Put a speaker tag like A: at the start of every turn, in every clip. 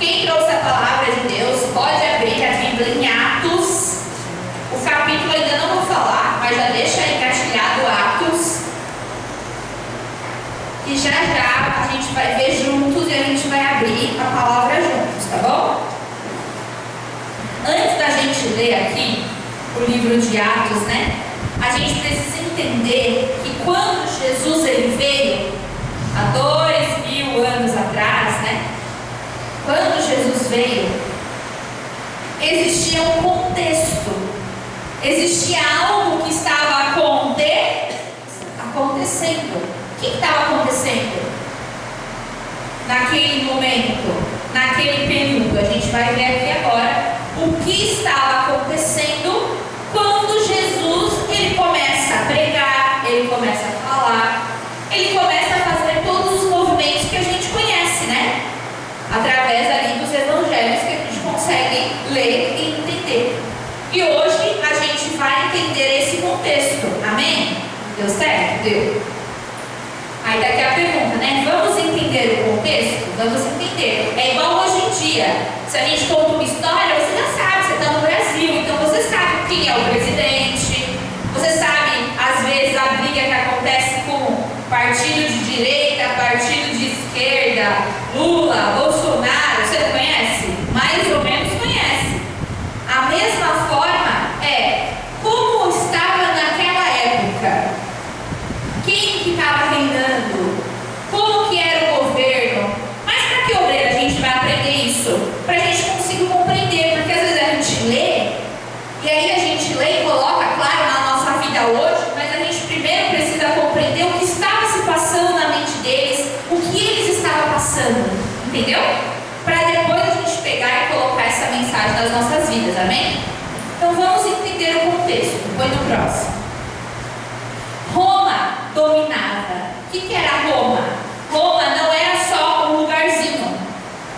A: Quem trouxe a palavra de Deus pode abrir a Bíblia em Atos. O capítulo ainda não vou falar, mas já deixa aí engatilhado Atos. E já a gente vai ver juntos e a gente vai abrir a palavra juntos, tá bom? Antes da gente ler aqui o livro de Atos, né? A gente precisa entender que quando Jesus ele veio, há 2000 anos atrás, né? Quando Jesus veio, existia um contexto, existia algo que estava acontecendo. O que estava acontecendo naquele momento, naquele período? A gente vai ver aqui agora o que estava acontecendo quando Jesus ele começa a pregar, ele começa a falar, ele começa a fazer todos os movimentos que a gente conhece, né? Através ali dos evangelhos que a gente consegue ler e entender. E hoje a gente vai entender esse contexto, amém? Deu certo? Deu. Aí daqui a pergunta, né? Vamos entender o contexto? Vamos entender. É igual hoje em dia. Se a gente conta uma história, você já sabe, você está no Brasil, então você sabe quem é o presidente, você sabe, às vezes, a briga que acontece com partido de direita, partido de esquerda, Lula, Bolsonaro, você não conhece? Mais ou menos conhece. A mesma forma é como estava naquela época. Quem que estava reinando? Como que era o governo? Mas para que obreiro a gente vai aprender isso? Para a gente conseguir compreender, porque às vezes a gente lê, e aí a gente lê e coloca, claro, na nossa vida hoje, mas a gente primeiro precisa compreender o que estava se passando na mente deles, o que eles estavam passando, entendeu? Para depois a gente pegar e colocar essa mensagem nas nossas vidas, amém? Então vamos entender o contexto. Põe no próximo. Roma dominava. O que era Roma? Roma não era só um lugarzinho,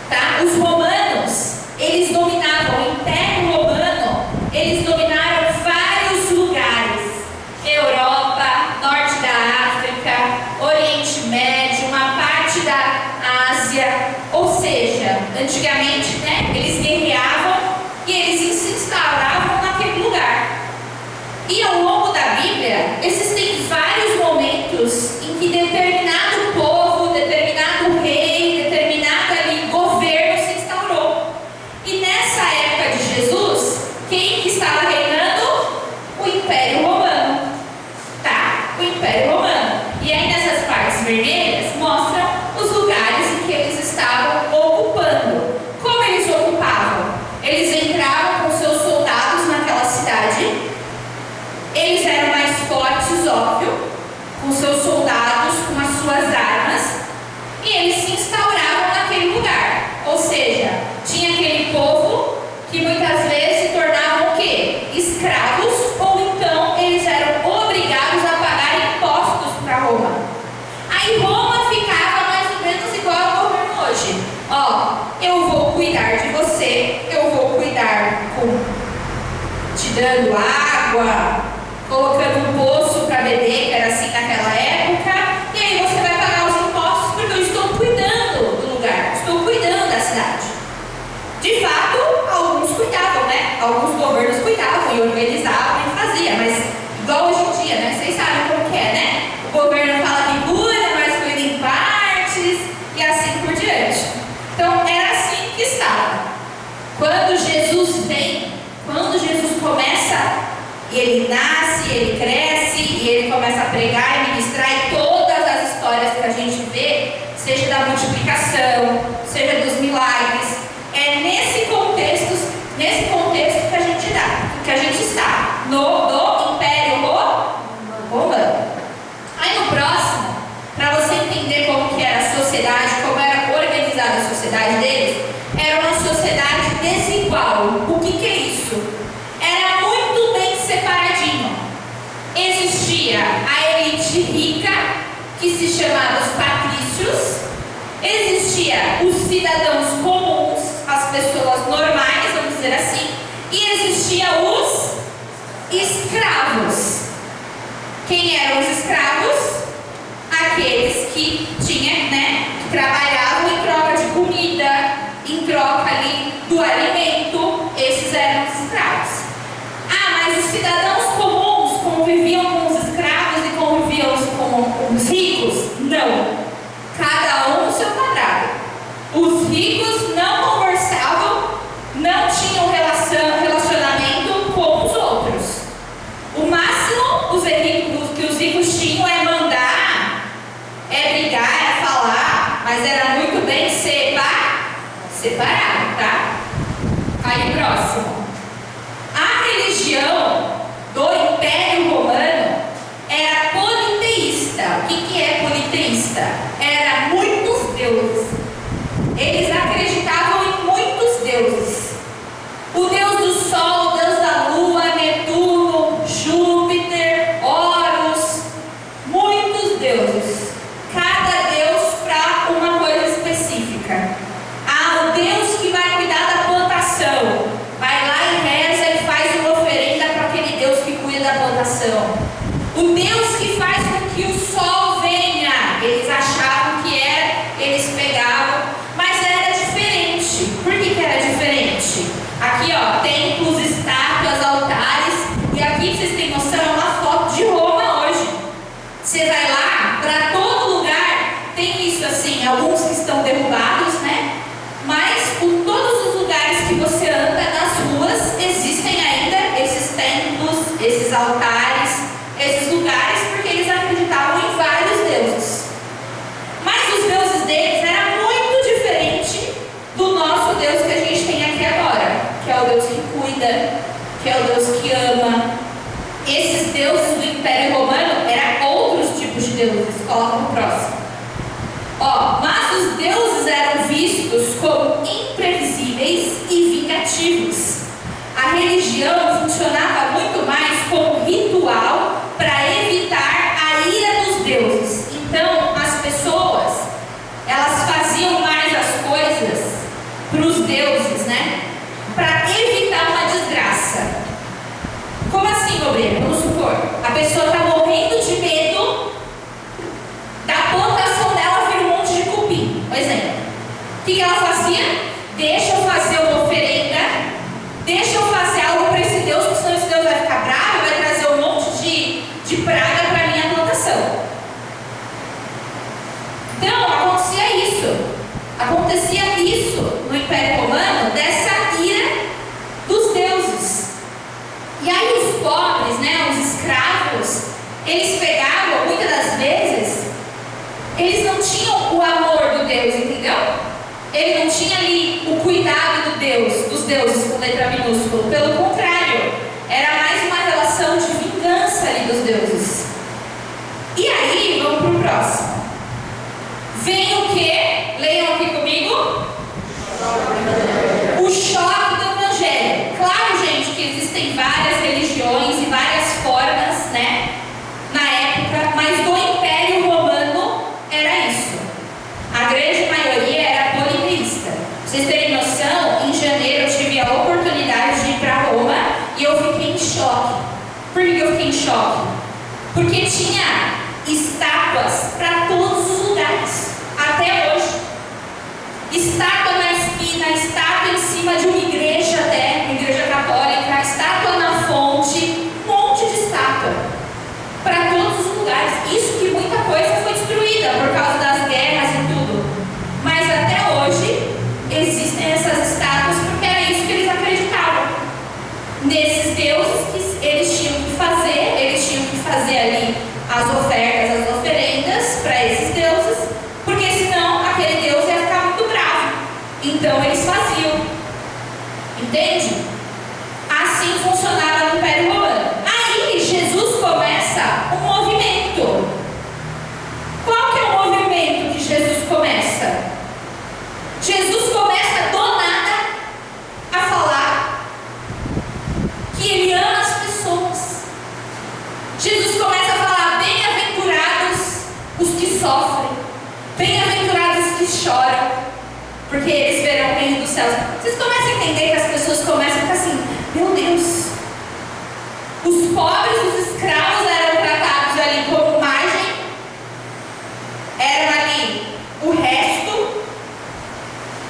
A: tá? Os romanos, eles dominavam, o Império Romano, eles dominaram vários lugares. Europa, Norte da África, Oriente Médio, uma parte da Ásia. Ou seja, antigamente, né, eles guerreavam e eles se instauravam naquele lugar. E ao longo da Bíblia, existem vários momentos em que determinado povo, determinado rei, determinado ali, governo se instaurou. E nessa época de Jesus, quem que estava reinando? O Império Romano. Tá? O Império Romano. E aí nessas partes vermelhas mostram os lugares em que eles estavam ocupando. Como eles ocupavam? Eles entravam com seus soldados naquela cidade. Eles eram mais fortes, óbvio, com seus soldados, com as suas armas, e eles se instauravam naquele lugar. Ou seja, tinha aquele povo que muitas vezes se tornavam o quê? Escravos, ou então eles eram obrigados a pagar impostos para Roma. Aí Roma ficava mais ou menos igual ao governo hoje. Ó, eu vou cuidar de você, eu vou cuidar te dando água, colocando um poço para beber, que era assim naquela época, e aí você vai pagar os impostos porque eu estou cuidando do lugar, estou cuidando da cidade. De fato, alguns cuidavam, né? Alguns governos cuidavam e organizavam e faziam, mas igual hoje em dia, né? Vocês sabem como que é, né? O governo fala que cuida, mas cuida em partes e assim por diante. Então, era assim que estava. Quando Jesus vem, quando Jesus começa, e ele nasce, ele cresce, e ele começa a pregar e ministrar, e todas as histórias que a gente vê, seja da multiplicação, seja dos milagres, é nesse contexto que a gente está, no Império Romano. Aí no próximo, para você entender como que era a sociedade, como era organizada a sociedade deles, era uma sociedade desigual. O que é isso? Era muito bem separadinho. Existia a elite rica, que se chamava os patrícios. Existia os cidadãos comuns, as pessoas normais, vamos dizer assim. E existia os escravos. Quem eram os escravos? Aqueles que tinham, né, que trabalhavam em troca de comida, em troca ricos não conversavam, não tinham relacionamento com os outros. O máximo que os ricos tinham é mandar, é brigar, é falar, mas era muito bem separado, tá? Aí, próximo. A religião do Império Romano era politeísta. O que é politeísta? Era muitos deuses. Eles acreditavam em muitos deuses. O Deus do Sol, o Deus da Lua, Netuno, Júpiter, Horus, muitos deuses. Cada deus para uma coisa específica. O Deus que vai cuidar da plantação. Vai lá e reza e faz uma oferenda para aquele Deus que cuida da plantação. O Deus que faz com que o sol venha. Eles achavam que era, eles pegavam, mas era diferente. Por que era diferente? Aqui, ó, templos, estátuas, altares. E aqui, vocês têm noção, é uma foto de Roma hoje. Você vai lá, para todo lugar, tem isso assim, alguns que estão derrubados, né? Mas por todos os lugares que você anda nas ruas, existem ainda esses templos, esses altares, esses lugares, porque eles acreditavam em vários deuses. Mas os deuses deles eram muito diferentes do nosso Deus que a gente tem aqui agora, que é o Deus que cuida, que é o Deus que ama. Esses deuses do Império Romano eram outros tipos de deuses. Coloca no próximo. Mas os deuses eram vistos como imprevisíveis e vingativos. A religião funcionava muito mais como ritual para evitar a ira dos deuses. Então, as pessoas, elas faziam mais as coisas para os deuses, né? Para evitar uma desgraça. Como assim, obreiro? Vamos supor, a pessoa está morrendo de medo da plantação dela vir um monte de cupim, por exemplo. O que ela fazia? Deixa eu fazer uma oferenda, deixa eu fazer algo para esse Deus, porque senão esse Deus vai ficar bravo e vai trazer um monte de praga para a minha plantação. Então, acontecia isso no Império Romano, dessa ira dos deuses. E aí os pobres, né, os escravos, eles pegavam, muitas das vezes, eles não tinham o amor do Deus, entendeu? Ele não tinha ali o cuidado do Deus, dos deuses com letra minúscula. Pelo contrário, era mais uma relação de vingança ali dos deuses. E aí, vamos para o próximo. Vem o quê? Leiam aqui comigo. O choque do Evangelho. Claro, gente, que existem várias religiões e várias formas, né, na época, mas do Império Romano era isso. A grande maioria era politeísta. Pra vocês terem noção, em janeiro eu tive a oportunidade de ir para Roma e eu fiquei em choque. Por que eu fiquei em choque? Porque tinha estátuas para todos os lugares, até hoje. Estátua na esquina, estátua em cima de uma igreja, até uma igreja católica, estátua na fonte, um monte de estátua para todos os lugares. Isso que muita coisa foi destruída por causa das guerras e tudo, mas até hoje existem essas estátuas porque era isso que eles acreditavam, nesses deuses que eles tinham que fazer ali as ofertas, as oferendas para esses deuses, porque senão aquele Deus ia ficar muito bravo. Então eles faziam. Entende? Assim funcionava no Império Romano. Aí Jesus começa um movimento. Qual que é o movimento que Jesus começa? Jesus começa do nada a falar que ele ama as pessoas. Jesus começa a falar: bem-aventurados os que sofrem, bem-aventurados os que choram, porque eles verão o reino dos céus. Vocês começam a entender que as pessoas começam a ficar assim: meu Deus, os pobres, os escravos eram tratados ali como margem, eram ali o resto.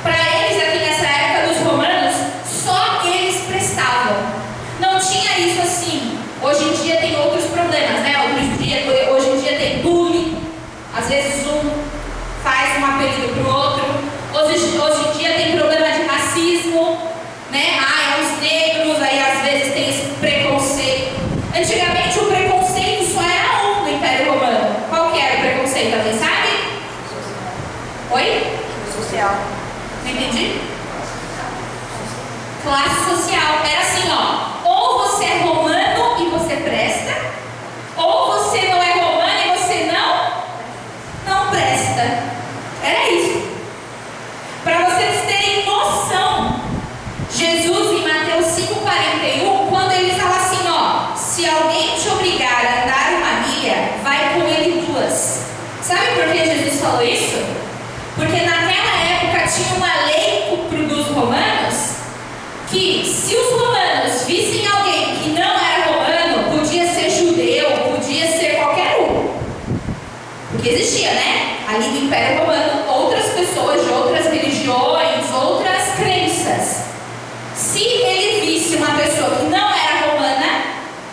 A: Para eles aqui nessa época dos romanos, só eles prestavam. Não tinha isso assim. Hoje em dia tem outros problemas, né? Hoje em dia tem bullying. Às vezes um faz um apelido para o outro. Hoje em né? Ah, é os negros, aí às vezes tem esse preconceito. Antigamente o preconceito só era um no Império Romano. Qual que era o preconceito? Alguém sabe? Oi?
B: Social.
A: Não entendi? Classe social. Era assim, ó. Ou você é romano e você presta, ou você não é romano e você não presta. Era isso. Para vocês terem noção, Jesus em Mateus 5,41, quando ele fala assim, ó, se alguém te obrigar a andar uma milha, vai com ele 2. Sabe por que Jesus falou isso? Porque naquela época tinha uma lei dos romanos que se os romanos vissem alguém que não era romano, podia ser judeu, podia ser qualquer um. Porque existia, né? Ali no Império Romano, outras pessoas de outras religiões, outras crenças. Se ele visse uma pessoa que não era romana,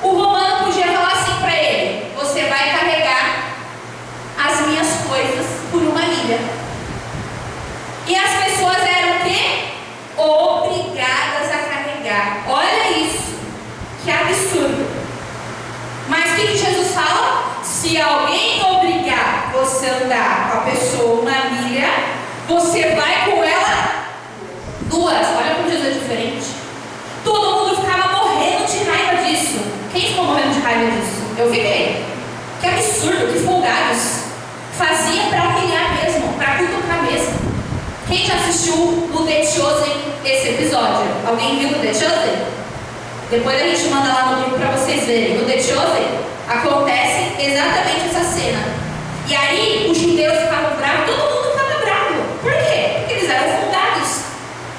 A: o romano podia falar assim para ele: você vai carregar as minhas coisas por uma milha. E as pessoas eram o quê? Obrigadas a carregar. Olha isso, que absurdo. Mas o que Jesus fala? Se alguém obrigar você a andar com a pessoa uma milha, você vai com ela 2. Olha como Jesus é diferente. Todo mundo ficava morrendo de raiva disso. Quem ficou morrendo de raiva disso? Eu fiquei. Que absurdo, que folgados. Fazia para humilhar mesmo, para cutucar mesmo. Quem já assistiu o The Chosen, esse episódio? Alguém viu o The Chosen? Depois a gente manda lá no grupo para vocês verem. No The Chosen acontece exatamente essa cena. E aí os judeus ficavam bravos, todo mundo ficava bravo. Por quê? Porque eles eram folgados.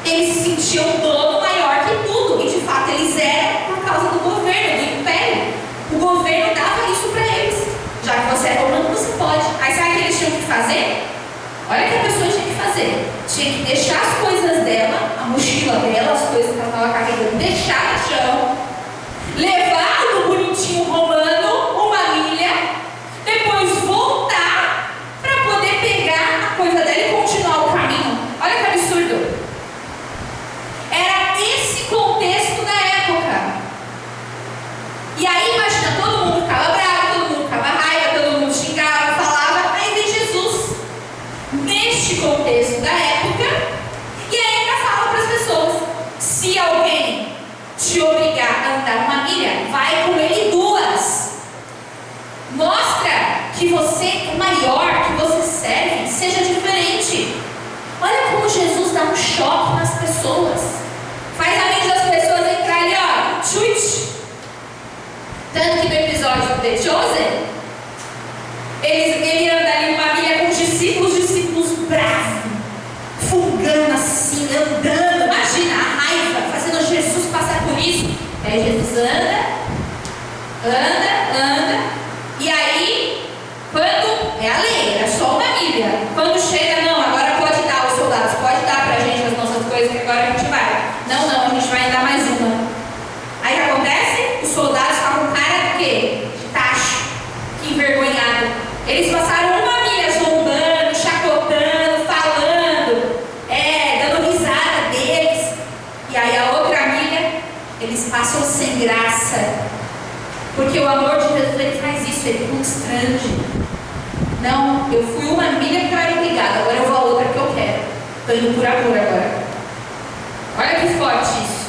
A: Eles se sentiam dono maior que tudo. E de fato eles eram por causa do governo, do império. O governo dava isso para eles. Já que você é romano, você pode. Aí sabe o que eles tinham que fazer? Olha o que a pessoa tinha que fazer. Tinha que deixar as coisas dela, a mochila dela, as coisas que ela estava carregando, deixar no chão, levar no bonitinho romano uma milha, depois voltar para poder pegar a coisa dela e continuar o caminho. Olha que absurdo. Era esse contexto da época. E aí imagina, todo mundo ficava bravo, todo mundo ficava raiva, todo mundo xingava, falava. Aí vem Jesus neste contexto da época e ainda fala para as pessoas: se alguém te obrigar a andar uma milha, vai com ele 2. Mostra que você é maior, que você serve, seja diferente. Olha como Jesus dá um choque nas pessoas, faz a mente das pessoas entrar ali, ó, chute. Tanto que no episódio do The Chosen, ele anda ali uma milha com os discípulos bravos, fungando assim, andando. Imagina a raiva, fazendo Jesus passar por isso. Aí Jesus anda, e aí, quando é a lei, é só uma milha. Quando chega, não, agora pode dar, os soldados, pode dar pra gente as nossas coisas, que agora a gente vai. Não, a gente vai andar mais uma. Aí o que acontece? Os soldados estavam com cara de quê? De tacho, que envergonhado. Eles passaram uma milha zombando, chacotando, falando, dando risada deles. E aí a outra milha, eles passam sem graça. Porque o amor de Jesus, ele faz isso, ele constrange. Não, eu fui uma milha porque eu era obrigada, agora eu vou a outra que eu quero. Estou indo por amor agora. Olha que forte isso.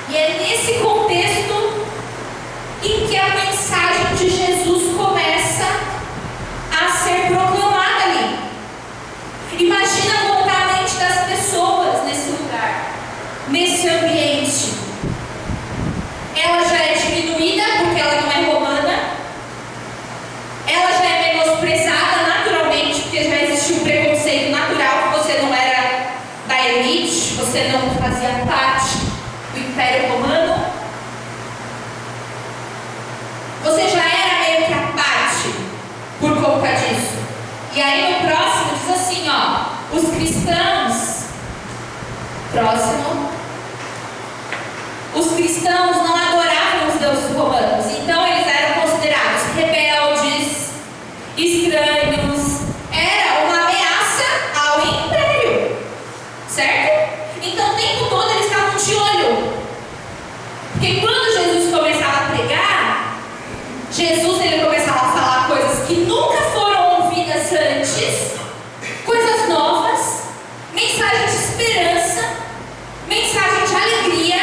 A: E é nesse contexto em que a mensagem de Jesus começa a ser proclamada ali. Imagina colocar a mente das pessoas nesse lugar, nesse ambiente. Ela já é diminuída porque ela não é romana. Ela já é menosprezada naturalmente, porque já existe um preconceito natural, que você não era da elite, você não fazia parte do Império Romano. Você já era meio que a parte por conta disso. E aí no próximo diz assim, ó, os cristãos, os cristãos não adoravam os deuses romanos, então eles eram considerados rebeldes, estranhos, era uma ameaça ao império, certo? Então o tempo todo eles estavam de olho Porque quando Jesus começava a pregar, ele começava a falar coisas que nunca foram ouvidas antes, coisas novas, mensagem de esperança, mensagem de alegria,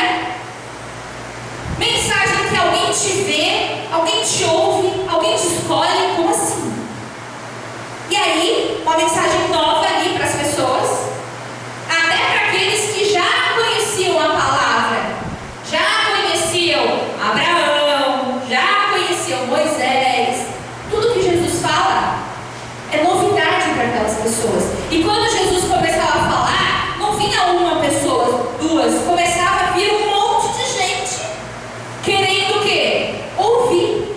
A: mensagem que alguém te vê, alguém te ouve, alguém te escolhe. Como assim? E aí, uma mensagem nova ali para as pessoas, até para aqueles que já conheciam a palavra, já conheciam Abraão, já conheciam Moisés. Tudo que Jesus fala é novidade para aquelas pessoas. E quando Jesus começava a falar, não vinha uma pessoa, duas, começava a vir um monte de gente querendo o quê? Ouvir.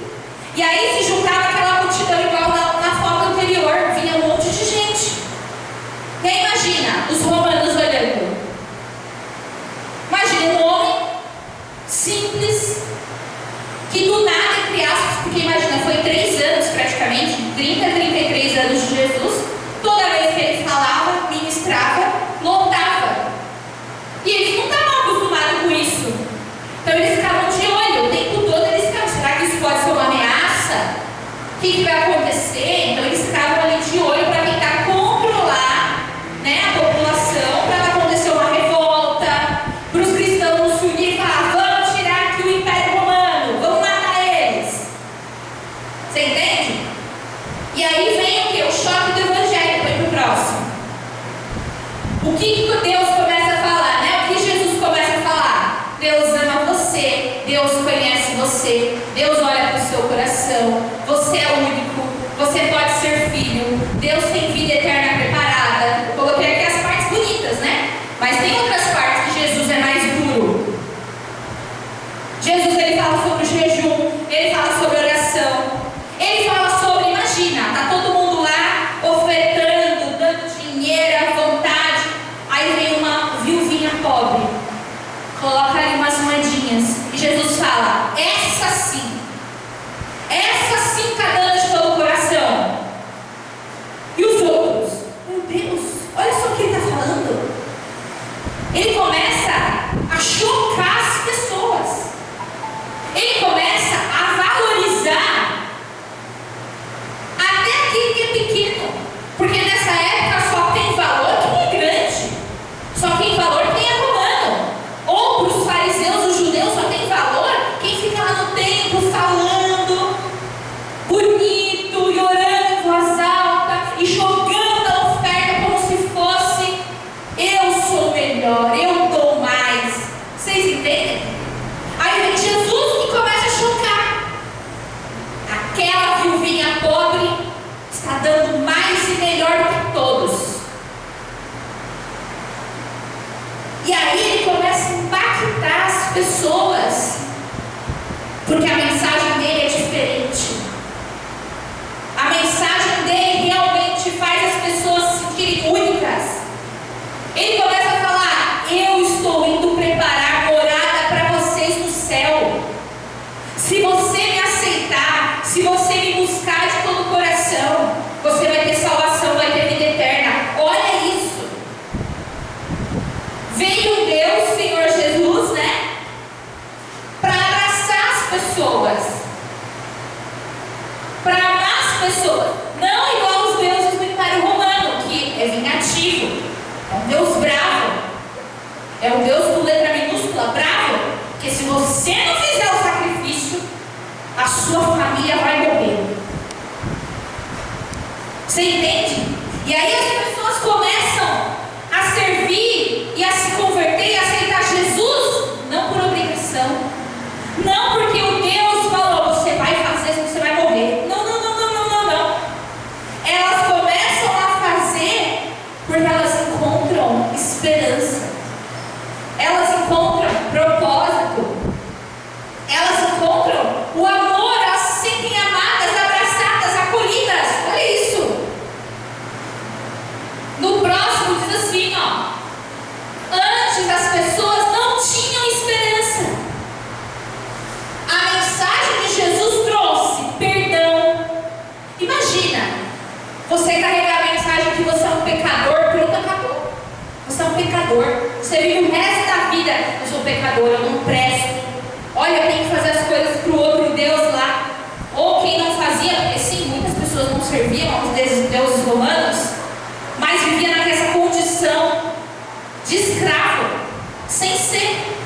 A: E aí se juntava aquela multidão igual na foto anterior, vinha um monte de gente. E aí imagina os romanos olhando. Imagina um homem simples, que do nada, entre aspas, porque imagina, foi 3 anos praticamente, 33 anos de Jesus, toda vez que ele falava, ministrava, lotava. E eles não estavam acostumados com isso. Então eles ficavam de olho, o tempo todo eles ficavam, será que isso pode ser uma ameaça? O que vai acontecer? Então eles ficavam ali de olho para tentar controlar, né, a população, para não acontecer uma revolta, para os cristãos se unirem e falar, vamos tirar aqui o Império Romano, vamos matar eles. Você entende? E aí vem o que? O choque do Evangelho. Foi pro próximo. O que Deus começa a falar, né? O que Jesus começa a falar? Deus ama você, Deus conhece você, Deus olha para o seu coração, você é único, você pode ser filho, Deus tem vida eterna preparada. Eu coloquei aqui as partes bonitas, né? Mas tem outras partes que Jesus é mais duro. Jesus, ele fala sobre o jejum, ele fala sobre oração, ele fala sobre, imagina, tá todo mundo lá ofertando, dando dinheiro à vontade, aí vem uma viuvinha pobre, coloca ali umas moedinhas, e Jesus fala, essa sim está dando de todo o coração. E os outros, meu Deus, olha só o que ele está falando. Ele começa a chocar as pessoas, ele começa a valorizar até aquele que é pequeno, porque nessa época só tem valor quem é grande, só tem valor quem é romano, ou para os fariseus, os judeus, só tem valor quem fica lá no templo falando bonito e orando em voz alta e jogando a oferta como se fosse eu sou melhor, eu dou mais. Vocês entendem? Aí vem Jesus e começa a chocar. Aquela viuvinha pobre está dando mais e melhor do que todos. E aí ele começa a impactar as pessoas, porque a mensagem dele é diferente. A mensagem dele realmente faz as pessoas se sentirem únicas. Ele começa a falar, eu estou indo preparar morada para vocês no céu. Se você me aceitar, se você me buscar de todo o coração, você vai ter salvação, vai ter vida eterna. Olha isso. Veio Deus, Senhor Jesus, né, para abraçar as pessoas, para amar as pessoas, não igual os deuses do Império Romano, que é vingativo, é um Deus bravo, é um Deus com letra minúscula, bravo, porque se você não fizer o sacrifício, a sua família vai morrer. Você entende? E aí as pessoas começam a servir e a se converter e a aceitar Jesus, não por obrigação, não porque o Deus falou, você vai fazer, você vai morrer. Não. Elas começam a fazer porque elas encontram esperança, elas encontram propósito, elas encontram o amor, elas se sentem amadas, abraçadas, acolhidas. Olha isso. No próximo diz assim, ó, antes as pessoas não tinham esperança. A mensagem de Jesus trouxe perdão. Imagina, você carregar a mensagem que você é um pecador, pronto, acabou. Você é um pecador. Você vive o resto da vida, eu sou pecador, eu não presto. sem ser.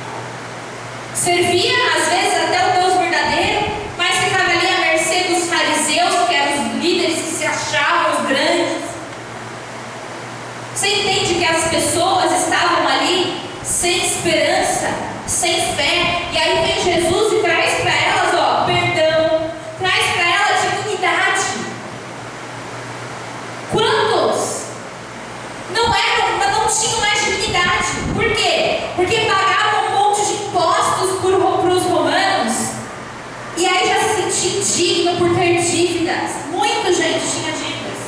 A: Servia, às vezes, até o Deus verdadeiro, mas ficava ali à mercê dos fariseus, que eram os líderes que se achavam os grandes. Você entende que as pessoas estavam ali sem esperança, sem fé, e aí vem Jesus e traz para elas, perdão, traz para elas dignidade. Quantos não tinham mais dignidade? Por quê? Porque pagavam um monte de impostos para os romanos, e aí já se sentia indigno por ter dívidas. Muita gente tinha dívidas.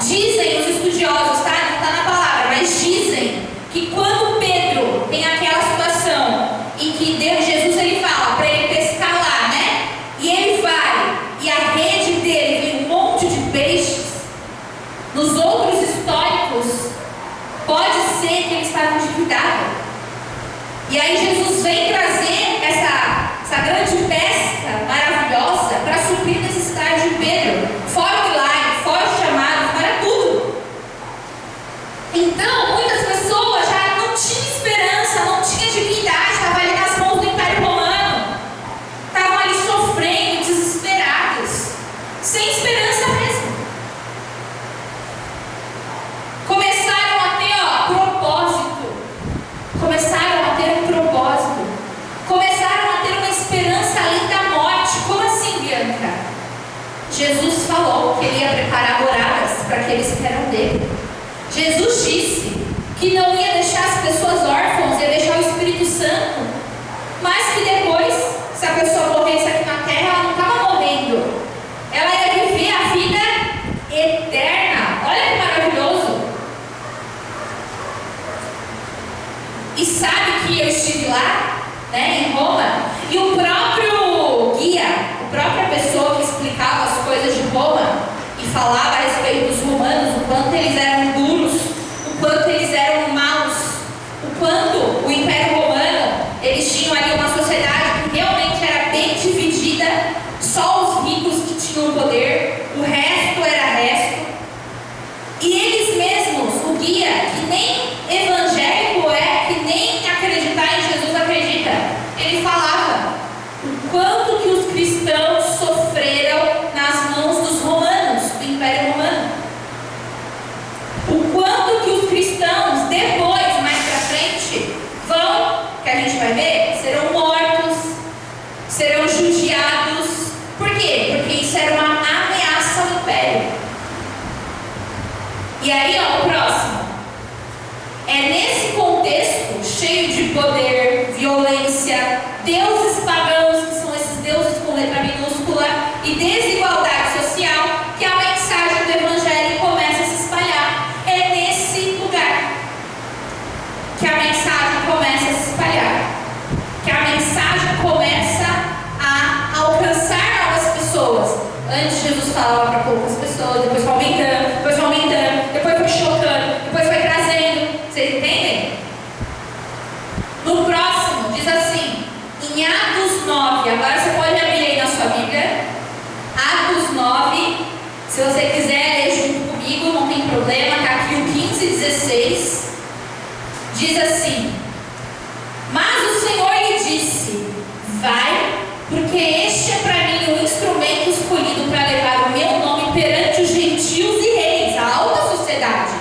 A: Dizem os estudiosos, tá? Não está na palavra, mas dizem que quando Pedro tem aquela situação em que Jesus ele fala para ele pescar lá, né? E ele vai, e a rede dele vem um monte de peixes. Nos outros históricos, pode ser que eles estavam endividados. E aí Jesus vem trazer essa grande pesca maravilhosa para suprir a necessidade de Pedro. Fora o milagre, fora o chamado, fora tudo. Então, muitas pessoas já não tinham esperança, não tinham dignidade, estavam ali nas mãos do Império Romano. Estavam ali sofrendo, desesperados, sem esperança mesmo. Começaram a ter propósito. Começaram a ter um propósito. Começaram a ter uma esperança além da morte. Como assim, Bianca? Jesus falou que ele ia preparar moradas para aqueles que eram dele. Jesus disse que não ia deixar as pessoas órfãos, ia deixar o Espírito Santo, mas que depois, se a pessoa morresse aqui na terra, ela não estava morrendo, ela ia viver a vida eterna. Olha que maravilhoso. E sabe que eu estive lá, né, em Roma, e o próprio guia, a própria pessoa que explicava as coisas de Roma e falava a respeito dos romanos, o quanto eles eram duros, o quanto eles eram maus, o quanto o Império Romano, eles tinham ali uma sociedade que realmente era bem dividida, só os ricos que tinham poder, o resto era resto. E eles mesmos, o guia, que nem evangélico é, que nem acreditar em Jesus acredita, ele falava o quanto que os cristãos sofreram nas mãos dos romanos, do Império Romano. O quanto que os cristãos, depois, mais pra frente, que a gente vai ver, serão mortos, serão judiados. Por quê? Porque isso era uma ameaça ao Império. E aí, o próximo. É nesse contexto, cheio de poder, violência, deuses pagãos, que são esses deuses com letra minúscula, e desigualdade social, que a mensagem do Evangelho começa a se espalhar. É nesse lugar que a mensagem começa a se espalhar, que a mensagem começa a alcançar novas pessoas. Antes Jesus falava para poucas pessoas, depois foi aumentando, depois foi chocando, depois foi trazendo. Vocês entendem? No próximo, diz assim, em Atos 9, agora você pode abrir aí na sua Bíblia, Atos 9, se você quiser ler junto comigo, não tem problema, está aqui o 15 e 16, diz assim, mas o Senhor lhe disse, vai, porque este é para mim o instrumento escolhido para levar o meu nome perante os gentios e reis, a alta sociedade,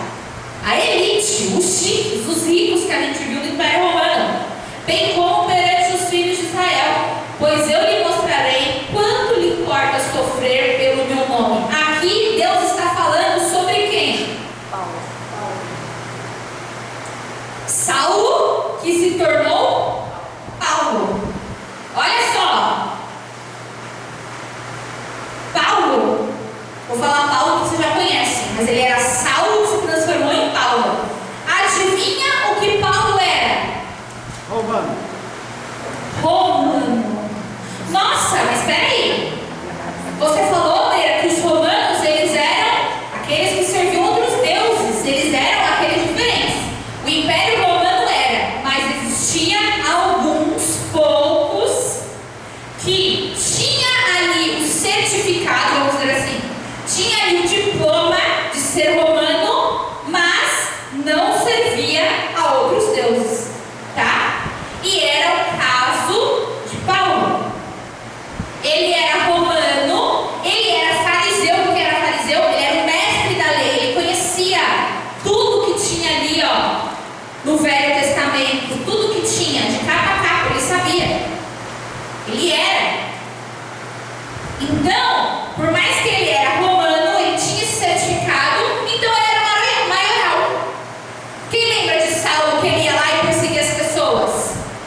A: a elite, os chiques, os ricos que a gente viu no Império Romano, bem como perante os filhos de Israel, pois eu lhe mostrarei quanto lhe importa sofrer pelo meu nome. Aqui Deus está falando sobre quem? Saulo, que se tornou Paulo. Olha só, Paulo, vou falar Paulo que vocês já conhecem, mas ele era Saulo que se transformou em Paulo. Adivinha o que Paulo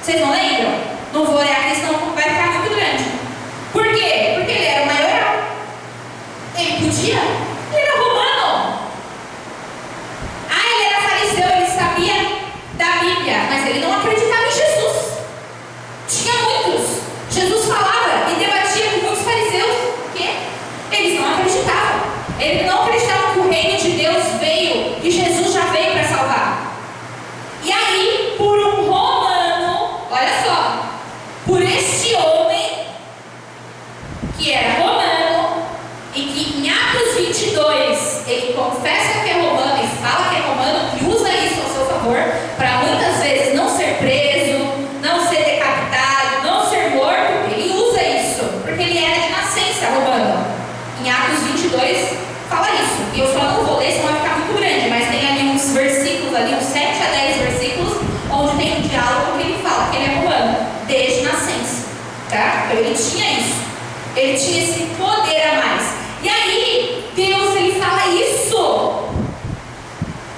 A: Vocês não lembram? Não vou olhar aqui, senão vai ficar muito grande. Por quê? Porque ele era o maioral. Ele podia. Ele era romano. Ele era fariseu, ele sabia da Bíblia, mas ele não acreditava em Jesus. Tinha muitos. Jesus falava e debatia com muitos fariseus. O quê? Eles não acreditavam. Eles não acreditavam que o reino de Deus veio, que Jesus já veio para salvar. E aí, por um romano, olha só, por este homem, que era romano, e que em Atos 22, ele confessa que é romano e fala que é romano, e usa isso ao seu favor, para muitas vezes não ser preso, não ser decapitado, não ser morto. Ele usa isso, porque ele era de nascença romano. Em Atos 22, fala isso. E eu só não vou ler, senão vai ficar muito grande, mas tem ali uns versículos, ali uns 7 a 10 versículos, onde tem um diálogo que ele fala que ele é romano, desde nascença. Tá? Então ele tinha isso. Ele tinha esse poder a mais. E aí, Deus, ele fala isso.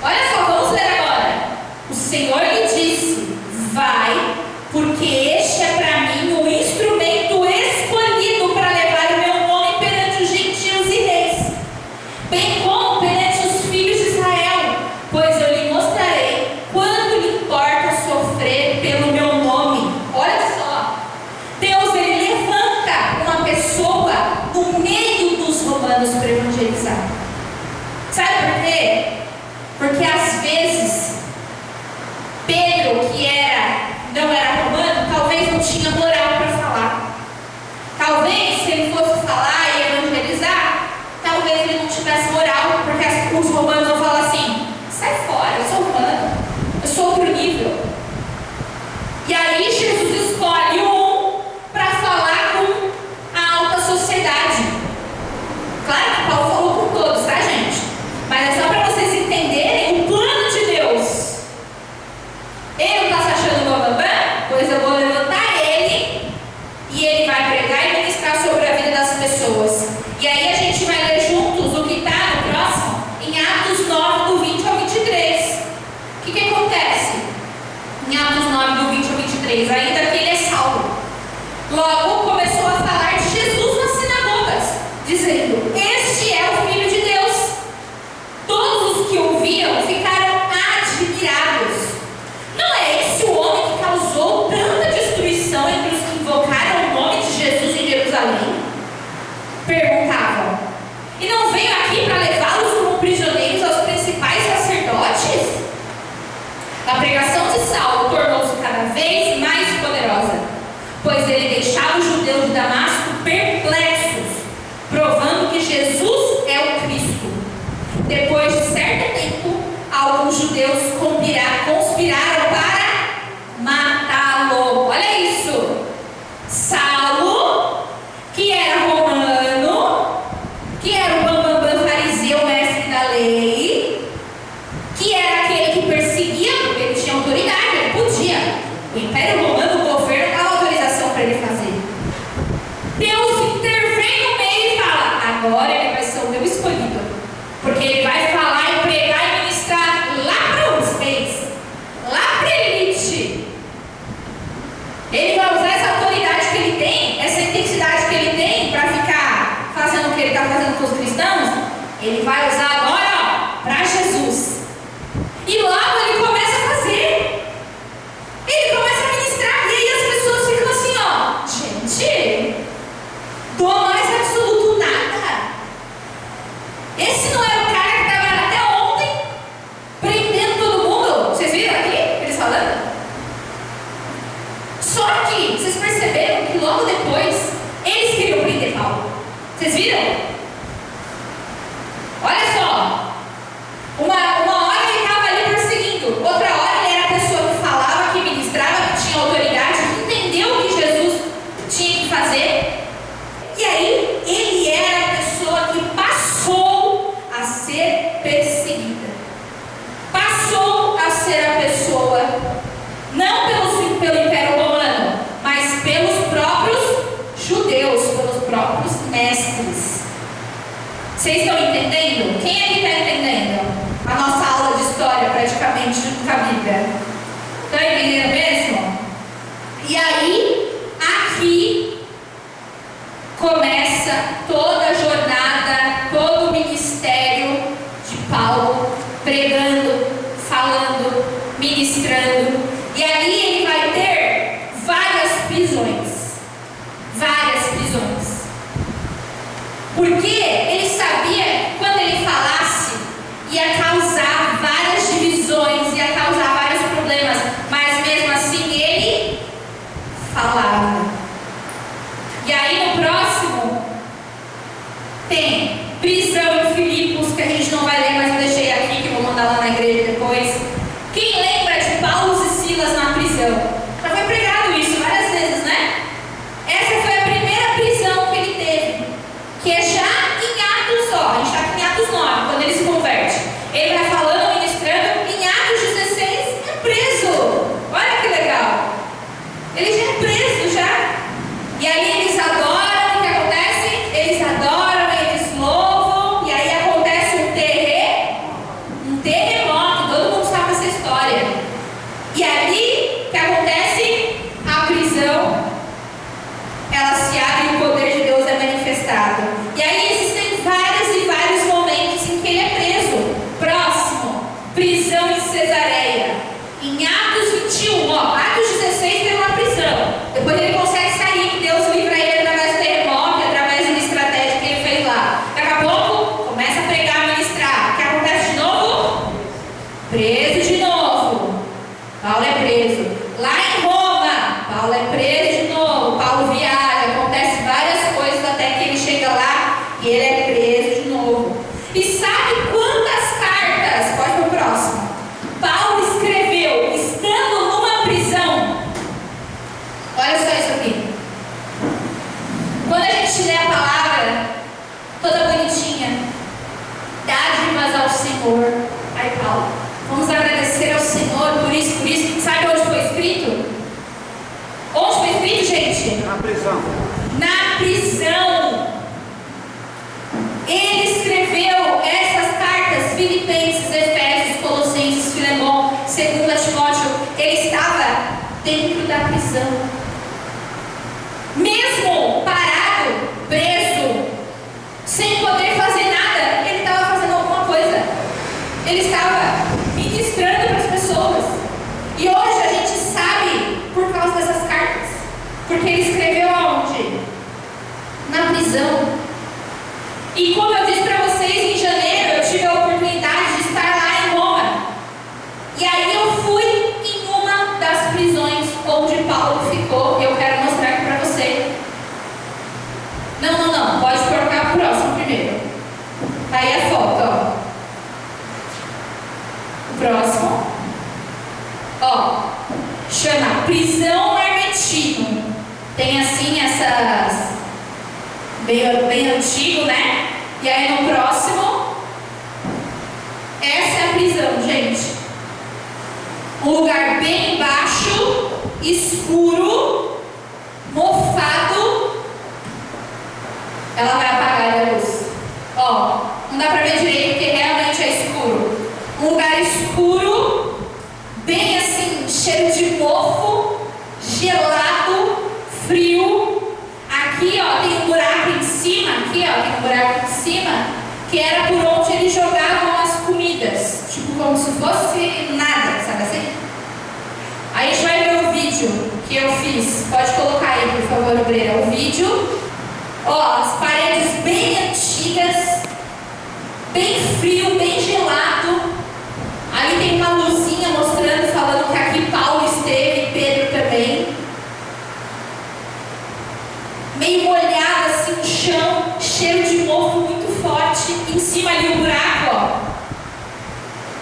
A: Olha só, vamos ler agora. O Senhor lhe disse: vai, porque este é para mim o instrumento escolhido para levar o meu nome perante os gentios e reis, bem como perante os filhos de Israel, pois eu lhe mostrarei quanto lhe importa sofrer pelo meu nome. Olha só, Deus, ele levanta uma pessoa no meio dos romanos para evangelizar. Sabe por quê? Porque às vezes Pedro, que não era romano, talvez não tinha moral para falar. Talvez, se ele fosse falar e evangelizar, talvez ele não tivesse moral, porque os romanos vão falar assim: sai fora, eu sou romano, eu sou outro nível. E aí Jesus escolhe um para falar com a alta sociedade. Claro que Paulo falou com todos, tá, gente? Mas é só para vocês entenderem o plano de Deus. Ele não está se achando bambambã? Pois eu vou levantar ele e ele vai pregar e ministrar sobre a vida das pessoas. E aí a gente vai ler juntos o que está no próximo, em Atos 9, do 20 ao 23. O que acontece? Em Atos 9, do 20 ao 23, ainda que ele é salvo. Logo começou a falar de Jesus nas sinagogas, dizendo: este é o Filho de Deus. Todos os que ouviam ficaram admirados. Não é esse o homem que causou tanta destruição entre os que invocaram o nome de Jesus em Jerusalém? Perguntavam. E não veio aqui para levá-los como prisioneiros aos principais sacerdotes? A pregação de Saulo tornou-se cada vez mais poderosa, pois ele deixava os judeus de Damasco perplexos, provando que Jesus é o Cristo. Depois de certo tempo, alguns judeus conspiraram para matá-lo. Olha isso. Saulo, que era romano, que era o bambambam fariseu, mestre da lei, que era aquele que perseguia, porque ele tinha autoridade, ele podia. O Império Romano, o governo, dava autorização para ele fazer. Deus intervém no meio e fala: agora ele vai ser o meu escolhido, porque ele vai falar e pregar e ministrar lá para os reis, lá para a elite. Ele vai usar essa autoridade que ele tem, essa intensidade que ele tem para ficar fazendo o que ele está fazendo com os cristãos. Ele vai usar agora para Jesus. E logo ele começa a fazer. Ele começa a ministrar. E aí as pessoas ficam assim: gente, do mais absoluto nada. Esse não é o cara que estava até ontem prendendo todo mundo. Vocês viram aqui eles falando? Só que vocês perceberam que logo depois eles queriam prender Paulo. Vocês viram? Olha só. Uma hora ele estava ali perseguindo, outra hora ele era a pessoa que falava, que ministrava, que tinha autoridade, que entendeu o que Jesus tinha que fazer. E aí ele era a pessoa que passou a ser perseguida. Passou a ser a pessoa, não pelo Império Romano, mas pelos próprios judeus, pelos próprios mestres. Vocês estão entendendo? Quem aqui está entendendo? A nossa aula de história praticamente junto com a Bíblia. Estão entendendo mesmo? falava. E aí no próximo tem prisão em Filipos, que a gente não vai ler, mas eu deixei aqui, que eu vou mandar lá na igreja depois. Quem lembra de Paulo e Silas na prisão? Já foi pregado isso várias vezes, né? Essa foi a primeira prisão que ele teve, que é já em Atos, ó, a gente está aqui em Atos 9, quando ele se converte. Ele vai falando, ministrando, em Atos 16 é preso. Olha que legal. Ele já é preso já. E aí eles adoram, o que acontece? Eles adoram, eles louvam, e aí acontece um terremoto, todo mundo sabe essa história. E ali, o que acontece? A prisão, ela se abre e o poder de Deus é manifestado. E aí existem vários e vários momentos em que ele é preso. Próximo, prisão em Cesareia. Em Atos 21, ó, Atos 16 tem uma prisão. Depois ele consegue sair, que Deus livra ele através do terremoto, através de uma estratégia que ele fez lá. Daqui a pouco, começa a pregar, ministrar. O que acontece de novo? Preso de novo. Paulo é preso. Lá em Roma, Paulo é preso de novo. Paulo viaja, acontece várias coisas até que ele chega lá e ele é preso de novo. E sabe quantas cartas? Pode ir pro próximo. Paulo escreveu estando numa prisão. Olha só isso aqui. Quando a gente lê a palavra toda bonitinha, dádivas ao Senhor. Ai, Paulo, vamos agradecer ao Senhor por isso, por isso. Sabe onde foi escrito? Onde foi escrito, gente?
B: Na prisão.
A: Na prisão. Ele escreveu essas cartas, Filipenses, Efésios, Colossenses, Filemão, 2 Timóteo. Ele estava dentro da prisão. Mesmo parado, preso, sem poder fazer nada, ele estava fazendo alguma coisa. Ele estava ministrando para as pessoas. E hoje a gente sabe por causa dessas cartas. Porque ele escreveu aonde? Na prisão. E como eu disse para vocês, em janeiro eu tive a oportunidade de estar lá em Roma. E aí eu fui em uma das prisões onde Paulo ficou. E eu quero mostrar aqui para você. Não. Pode colocar o próximo primeiro. Aí a foto, ó. O próximo. Ó. Chama Prisão Armetino. Tem assim essas... Bem antigo, né? E aí no próximo, essa é a prisão, gente. Um lugar bem baixo, escuro, mofado. Ela vai apagar a luz. Ó, não dá pra ver direito porque realmente é escuro. Um lugar escuro, bem assim, cheiro de mofo, gelado, frio. Aqui, ó, tem um buraco em cima, aqui, ó, tem um buraco em cima, que era por onde eles jogavam as comidas. Tipo, como se fosse nada, sabe assim? Aí a gente vai ver o vídeo que eu fiz. Pode colocar aí, por favor, Obreira, o vídeo. Ó, as paredes bem antigas, bem frio, bem gelado. Ali tem uma luzinha mostrando, falando que aqui Paulo esteve, Pedro também. Meio molhado assim o chão, cheiro de mofo muito forte. Em cima ali o buraco, ó,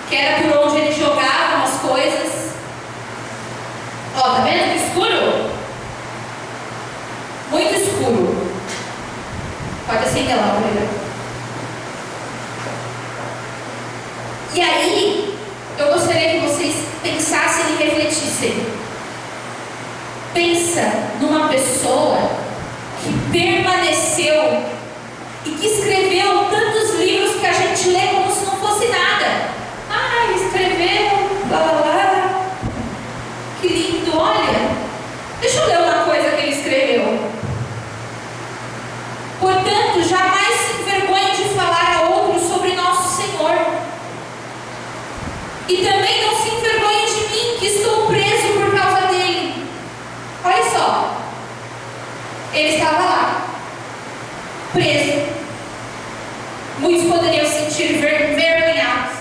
A: que era por onde eles jogavam as coisas. Ó, tá vendo que escuro? Muito escuro. Pode acender lá, Pedro. E aí, eu gostaria que vocês pensassem e refletissem. Pensa numa pessoa que permaneceu e que escreveu tantos livros que a gente lê como se não fosse nada. Ah, ele escreveu, blá blá blá. Que lindo, olha. Deixa eu ler uma coisa que ele escreveu. Portanto, jamais se envergonhe de falar a outros sobre nosso Senhor. E também não se envergonhe de mim, que estou preso por causa dele. Olha só. Ele estava lá, preso. Muitos poderiam se sentir envergonhados,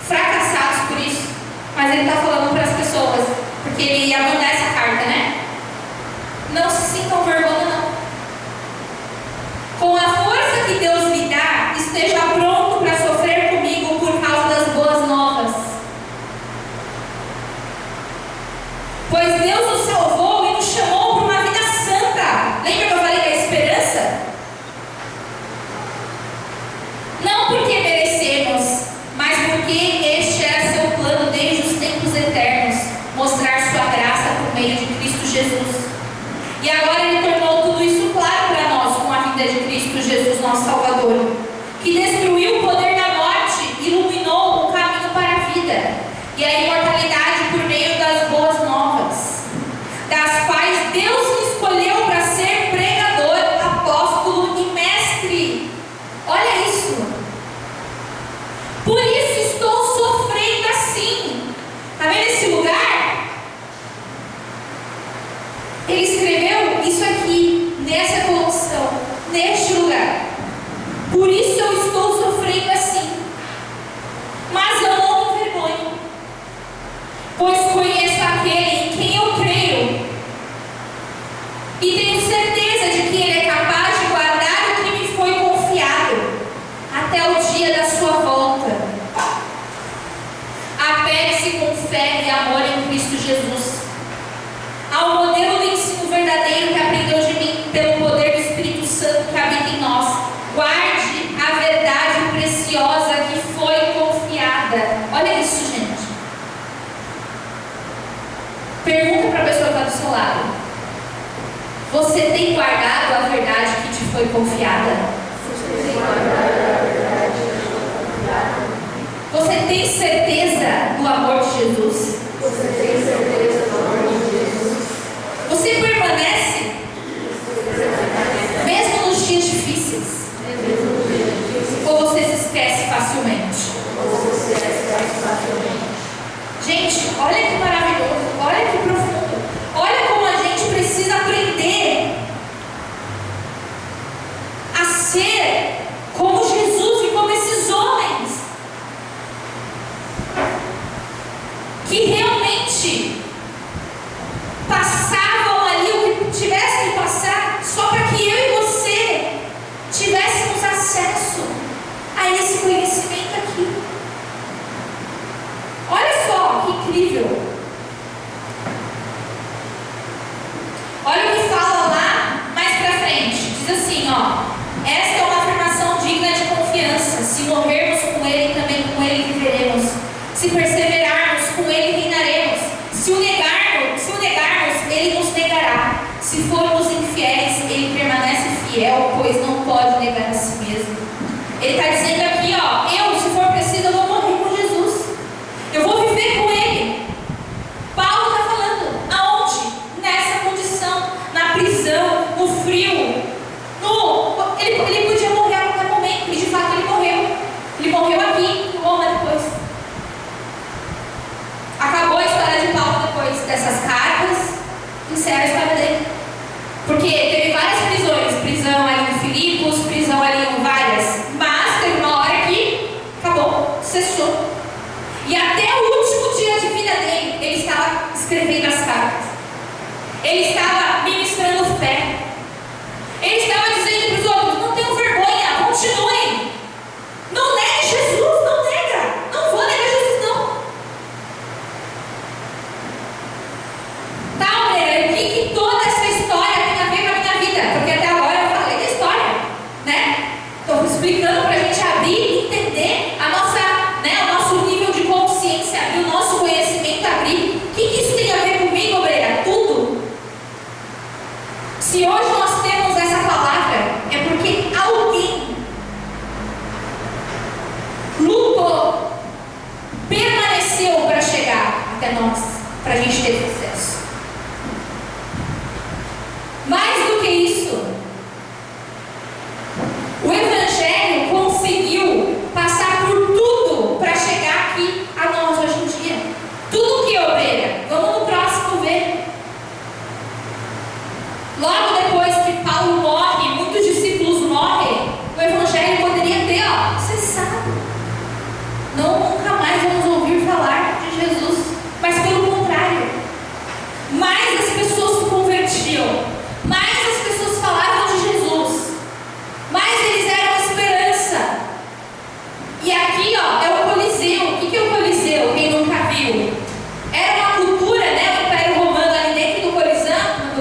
A: fracassados por isso. Mas ele está falando para as pessoas, porque ele ia mandar essa carta, né? meio de Cristo Jesus. E agora Ele tornou tudo isso claro para nós com a vinda de Cristo Jesus, nosso Salvador, que destruiu o poder da morte e iluminou o caminho para a vida e a imortalidade por meio das boas novas, das quais Deus me escolheu para ser pregador, apóstolo e mestre. Olha isso. Por isso estou sofrendo assim. Está vendo esse lugar? Ele escreveu isso aqui, nessa colocação, neste lugar. Por isso eu estou sofrendo assim. Mas eu não me envergonho, pois conheço aquele em quem eu creio e tenho certeza de que Ele é capaz de guardar o que me foi confiado até o dia da sua volta. Apegue-se com fé e amor em Cristo Jesus ao modelo do ensino verdadeiro que aprendeu de mim pelo poder do Espírito Santo que habita em nós. Guarde a verdade preciosa que foi confiada. Olha isso, gente. Pergunta para a pessoa que está do seu lado: você tem guardado a verdade que te foi confiada? Você tem certeza do amor de Jesus? Você permanece mesmo nos dias difíceis? Ou você se esquece facilmente? Gente, olha que maravilhoso, olha que profundo. Olha como a gente precisa aprender a ser como Jesus e como esses homens que realmente passavam ali o que tivesse que passar só para que eu e você tivéssemos acesso a esse conhecimento aqui. Olha só que incrível. Olha o que fala lá mais para frente. Diz assim, ó: esta é uma afirmação digna de confiança. Se morrermos com Ele, também com Ele viveremos. Se perseverarmos, com Ele reinaremos. Se o negarmos, Ele nos negará. Se formos infiéis, Ele permanece fiel, pois não pode negar a si mesmo. Ele está dizendo aqui, ó: eu, se for preciso, eu vou morrer com Jesus. Eu vou viver com Ele. Paulo está falando, aonde? Nessa condição, na prisão, no frio, ele podia morrer a qualquer momento, e de fato ele morreu. Ele morreu aqui, em Roma depois. Acabou a história de Paulo depois dessas cartas, encerra a história dele. Porque teve várias prisões, prisão ali em Filipos, prisão ali em várias, mas teve uma hora que acabou, cessou. E até o último dia de vida dele, ele estava escrevendo as cartas. Ele estava ministrando fé. Ele estava dizendo para os outros: não tenham vergonha, continuem. Não negue Jesus, não nega. Não vou negar Jesus, não. Tá, Moreira, o que toda essa história tem a ver com a minha vida? Porque até agora eu falei da história, né? Estou explicando para a gente abrir e entender a nossa, né, o nosso nível de consciência e o nosso conhecimento abrir. O que isso tem a ver comigo, Moreira? Tudo. Se hoje nós temos essa palavra, é porque alguém lutou, permaneceu para chegar até nós, para a gente ter sucesso. Mais do que isso, o Evangelho conseguiu passar por tudo para chegar aqui a nós hoje em dia. Tudo que obreira. Vamos no próximo ver. Logo depois que Paulo morre, muitos discípulos morrem, o Evangelho poderia ter cessado. Nunca mais vamos ouvir falar de Jesus. Mas pelo contrário, mais as pessoas se convertiam, mais as pessoas falavam de Jesus, mais eles eram esperança. E aqui é o Coliseu. O que é o Coliseu? Quem nunca viu? Era uma cultura, né? O Império Romano ali dentro do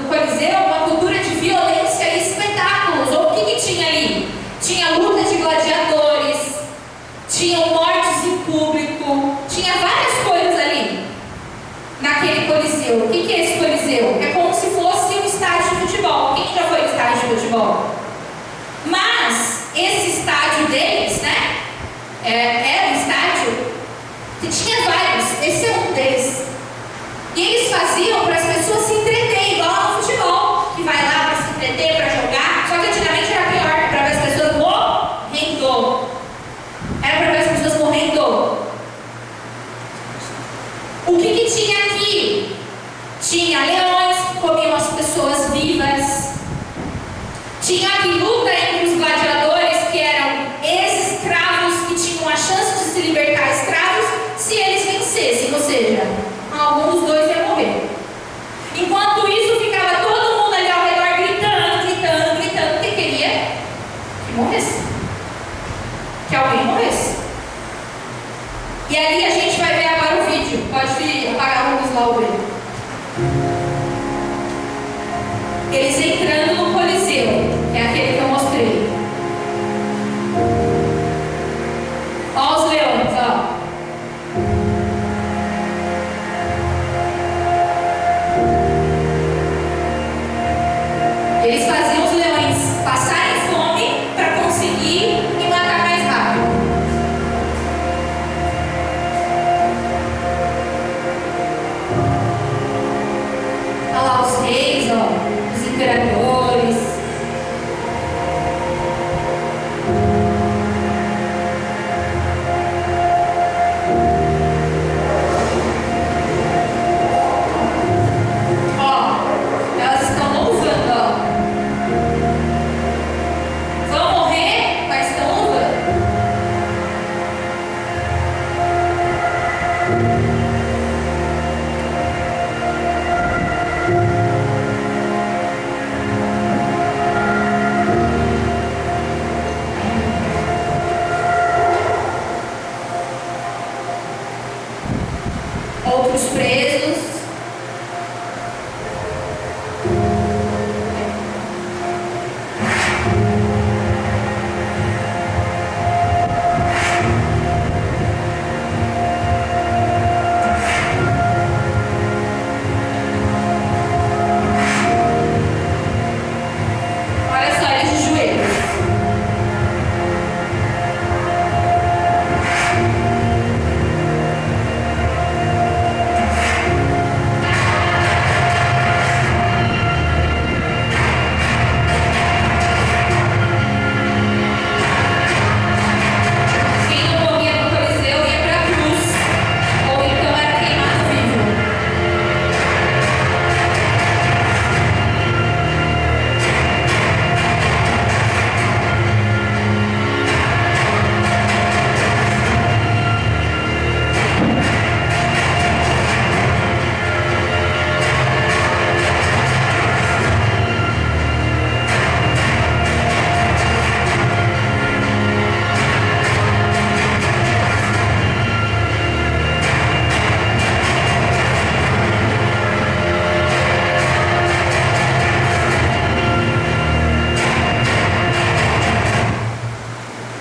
A: Coliseu, uma cultura de violência e espetáculos. Ou o que tinha ali? Tinha luta de gladiadores, tinham mortes em público, tinha várias coisas ali naquele Coliseu. O que é esse Coliseu? futebol. Mas esse estádio deles, né? Era um estádio que tinha vários. Esse é um deles. E eles faziam para as pessoas se entreterem, igual no futebol, que vai lá para se entreter, para jogar. Só que antigamente era pior, para ver as pessoas morrendo. Era para ver as pessoas morrendo. O que tinha aqui? Tinha leões que comiam as pessoas vivas. Tinha aqui luta entre os gladiadores, que eram ex-escravos que tinham a chance de se libertar escravos se eles vencessem, ou seja, algum dos dois ia morrer. Enquanto isso, ficava todo mundo ali ao redor gritando, que queria que morresse. Que alguém morresse. E ali a gente vai ver agora o vídeo. Pode apagar a luz lá, o vídeo. Eles entrando no Coliseu, que é aquele que eu mostrei. Ó os leões, ó. Eles faziam os leões passarem fome para conseguir e matar mais rápido. Olha lá os reis, ó, os imperadores. Outros presos. Olha só, eles de joelhos. Quem não morria no Coliseu ia para a cruz, ou então era queimado vivo.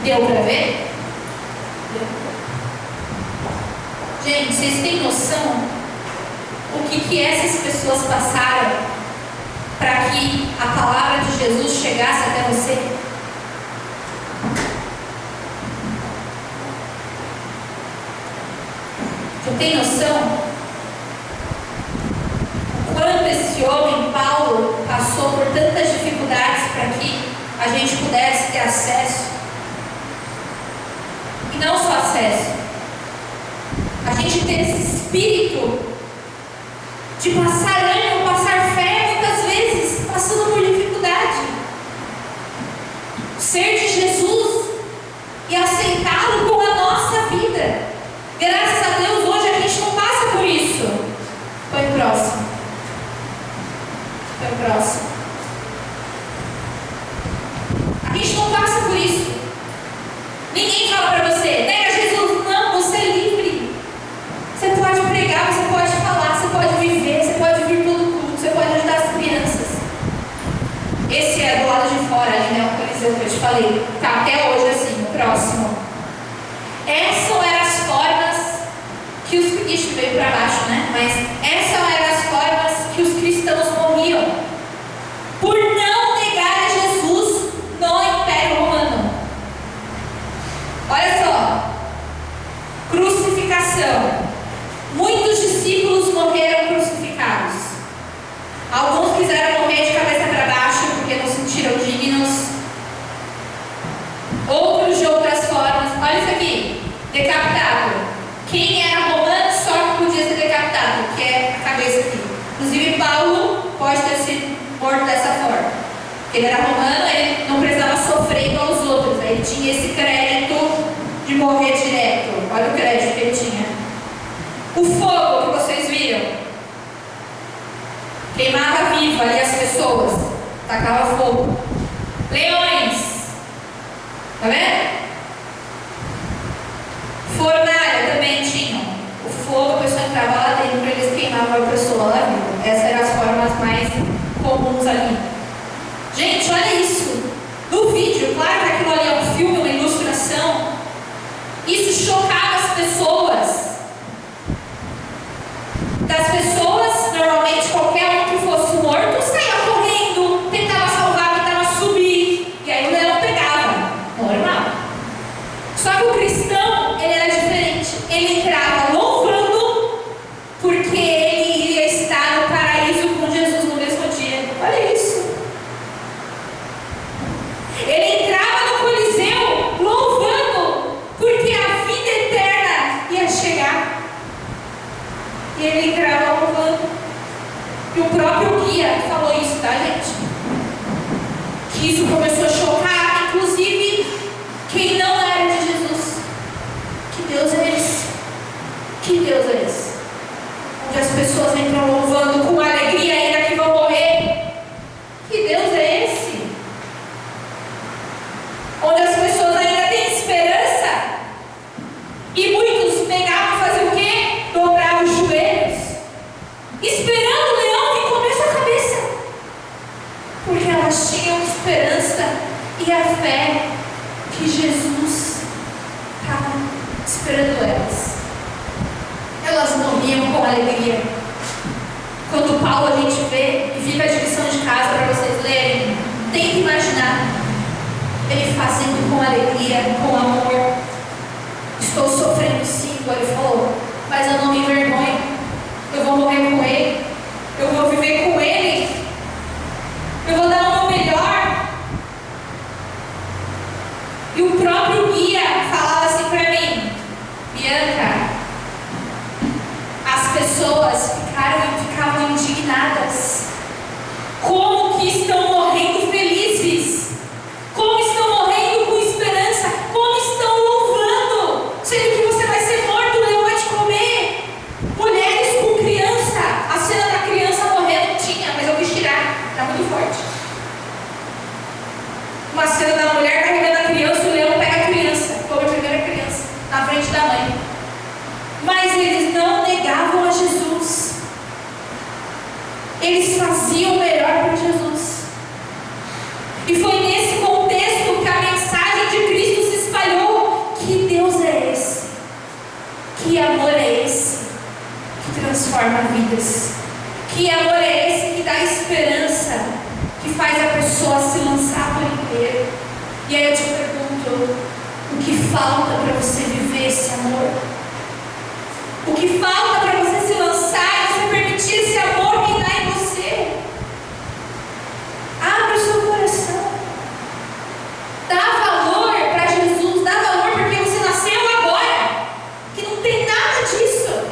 A: Deu para ver? Deu. Gente, vocês têm noção o que essas pessoas passaram para que a palavra de Jesus chegasse até você? Você tem noção o quanto esse homem, Paulo, passou por tantas dificuldades para que a gente pudesse ter acesso? E não só acesso, a gente ter esse espírito de passar ânimo, passar fé, muitas vezes passando por dificuldade. Ser de Jesus e aceitá-lo com a nossa vida. Graças a Deus, hoje a gente não passa por isso. Põe o próximo. Põe o próximo. A gente não passa por isso. Ninguém fala para você, nega Jesus. Não, você é livre. Você pode pregar, você pode falar, você pode viver, você pode vir todo culto, você pode ajudar as crianças. Esse é do lado de fora ali, né? O Coliseu que eu te falei. Tá até hoje assim, o próximo. Essas eram as formas que os... Ixi, veio para baixo, né? Mas essas eram as formas que os cristãos morriam. Por não negar a Jesus. pode ter sido morto dessa forma. Ele era romano, ele não precisava sofrer igual os outros. Ele tinha esse crédito de morrer direto. Olha o crédito que ele tinha. O fogo que vocês viram queimava vivo ali as pessoas, tacava fogo. Leões, tá vendo? Fornalha também tinham. O fogo, a pessoa entrava lá dentro, eles queimavam a pessoa lá viva. Essas eram as formas mais comuns ali. Gente, olha isso. No vídeo, claro que aquilo ali é um filme, uma ilustração. Isso chocava as pessoas. Das pessoas, normalmente qualquer um que fosse morto saía correndo, tentava salvar, tentava subir. E aí o leão pegava. Normal. Só que o cristão, ele era diferente. Ele entrava louvando, porque ele iria estar no paraíso com Jesus no mesmo dia. Olha isso. Ele entrava no Coliseu louvando, porque a vida eterna ia chegar. E ele entrava louvando. E o próprio guia falou isso, tá, gente? Que isso começou a chocar, inclusive, quem não era de Jesus. Que Deus é esse? Que Deus é esse? Onde as pessoas entram louvando com alegria ainda que vão morrer. Que Deus é esse? Onde as pessoas ainda têm esperança. E muitos pegavam e faziam o quê? Dobravam os joelhos, esperando o leão vir comer sua cabeça. Porque elas tinham esperança e a fé que Jesus estava esperando elas. Elas morriam com alegria. Quando Paulo a gente vê, e fica a divisão de casa para vocês lerem, tenta imaginar ele fazendo com alegria, com amor. Estou sofrendo sim, igual ele falou, mas eu não me envergonho. Eu vou morrer com ele, eu vou viver com ele, eu vou dar o meu melhor. E o próprio guia falava assim para mim: Bianca, as pessoas ficavam indignadas. Como que estão morrendo felizes? Como estão morrendo com esperança? Como estão louvando? Sendo que você vai ser morto, o leão vai te comer. Mulheres com criança. A cena da criança morrendo tinha, mas eu quis tirar. Está muito forte. Uma cena da mulher carregando a criança, o leão pega a criança, come a primeira criança, na frente da mãe. Mas eles não negavam a Jesus. Eles faziam o melhor para Jesus. E foi nesse contexto que a mensagem de Cristo se espalhou. Que Deus é esse? Que amor é esse? Que transforma vidas. Que amor é esse que dá esperança? Que faz a pessoa se lançar por inteiro. E aí eu te pergunto, o que falta para você viver esse amor? O que falta para você se lançar e você permitir esse amor que dá em você? Abre o seu coração. Dá valor para Jesus. Dá valor porque você nasceu agora. Que não tem nada disso.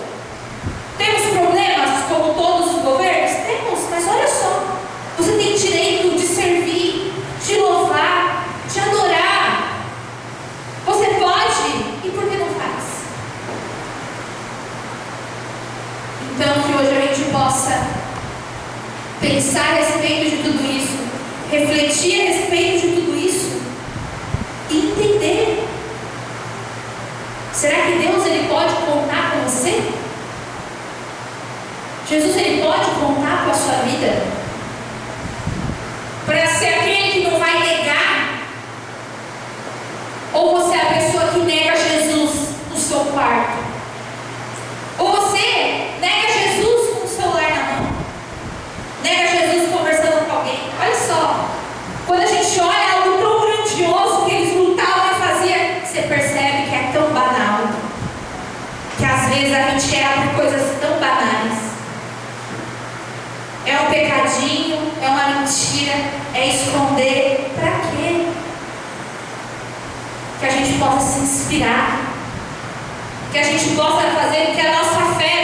A: Temos problemas como todos os governos? Temos, mas olha só. Você tem direito de servir, de louvar, de adorar. Você pode. E por que não faz? Então que hoje a gente possa pensar a respeito de tudo isso, refletir a respeito de tudo isso e entender. Será que Deus ele pode contar com você? Jesus ele pode contar com a sua vida? Para ser aquele que não vai negar? Ou você é a pessoa que nega Jesus no seu quarto? Ou você nega Jesus com o celular na mão? Nega Jesus conversando com alguém? Olha só, quando a gente olha algo tão grandioso que eles lutavam e faziam, você percebe que é tão banal, que às vezes a gente erra por coisas tão banais. É um pecadinho, é uma mentira, é esconder. Para quê? Que a gente possa se inspirar, que a gente possa fazer que a nossa fé